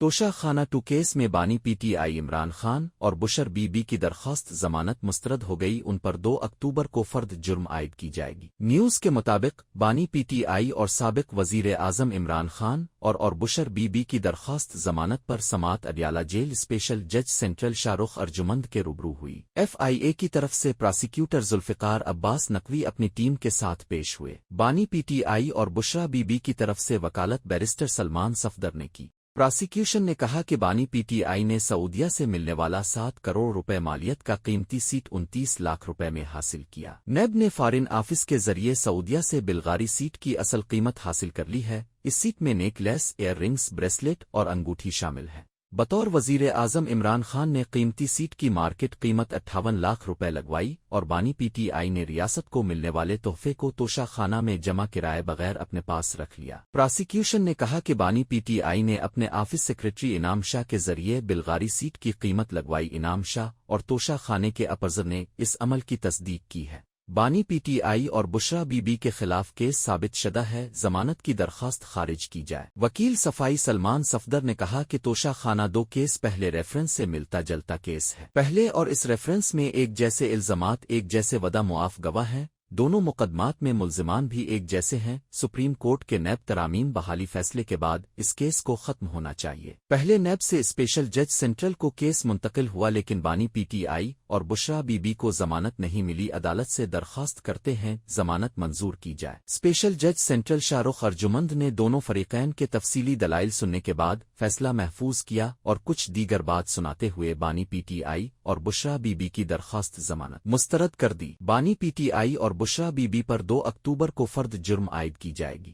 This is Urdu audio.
توشہ خانہ ٹو کیس میں بانی P T I Imran Khan اور بشر بی بی کی درخواست ضمانت مسترد ہو گئی، ان پر 2 اکتوبر کو فرد جرم عائد کی جائے گی۔ نیوز کے مطابق بانی پی ٹی آئی اور سابق وزیر اعظم عمران خان اور بشر بی بی کی درخواست ضمانت پر سماعت اڈیالہ جیل اسپیشل جج سینٹرل شاہ رخ ارجمند کے روبرو ہوئی۔ ایف آئی اے کی طرف سے پراسیکیوٹر ذوالفقار عباس نقوی اپنی ٹیم کے ساتھ پیش ہوئے۔ بانی پی ٹی آئی اور بشرا بی بی کی طرف سے وکالت بیرسٹر سلمان صفدر نے کی۔ پراسیکیوشن نے کہا کہ بانی پی ٹی آئی نے سعودیہ سے ملنے والا 7 کروڑ روپے مالیت کا قیمتی سیٹ 29 لاکھ روپے میں حاصل کیا۔ نیب نے فارن آفس کے ذریعے سعودیہ سے بلغاری سیٹ کی اصل قیمت حاصل کر لی ہے۔ اس سیٹ میں نیکلیس، ایئر رنگز، بریسلیٹ اور انگوٹھی شامل ہے۔ بطور وزیر اعظم عمران خان نے قیمتی سیٹ کی مارکیٹ قیمت 58 لاکھ روپے لگوائی اور بانی پی ٹی آئی نے ریاست کو ملنے والے تحفے کو توشہ خانہ میں جمع کرائے بغیر اپنے پاس رکھ لیا۔ پراسیکیوشن نے کہا کہ بانی پی ٹی آئی نے اپنے آفس سیکریٹری انعام شاہ کے ذریعے بلغاری سیٹ کی قیمت لگوائی۔ انعام شاہ اور توشہ خانے کے اپرزر نے اس عمل کی تصدیق کی ہے۔ بانی پی ٹی آئی اور بشرا بی بی کے خلاف کیس ثابت شدہ ہے، ضمانت کی درخواست خارج کی جائے۔ وکیل صفائی سلمان صفدر نے کہا کہ توشہ خانہ 2 کیس پہلے ریفرنس سے ملتا جلتا کیس ہے۔ پہلے اور اس ریفرنس میں ایک جیسے الزامات، ایک جیسے وعدہ معاف گواہ ہیں، دونوں مقدمات میں ملزمان بھی ایک جیسے ہیں۔ سپریم کورٹ کے نیب ترامیم بحالی فیصلے کے بعد اس کیس کو ختم ہونا چاہیے۔ پہلے نیب سے اسپیشل جج سینٹرل کو کیس منتقل ہوا، لیکن بانی پی ٹی آئی اور بشرا بی بی کو ضمانت نہیں ملی۔ عدالت سے درخواست کرتے ہیں ضمانت منظور کی جائے۔ اسپیشل جج سینٹرل شاہ رخ ارجمند نے دونوں فریقین کے تفصیلی دلائل سننے کے بعد فیصلہ محفوظ کیا اور کچھ دیگر بات سناتے ہوئے بانی پی ٹی آئی اور بشرا بی بی کی درخواست ضمانت مسترد کر دی۔ بانی پی ٹی آئی اور بشرا بی بی پر 2 اکتوبر کو فرد جرم عائد کی جائے گی۔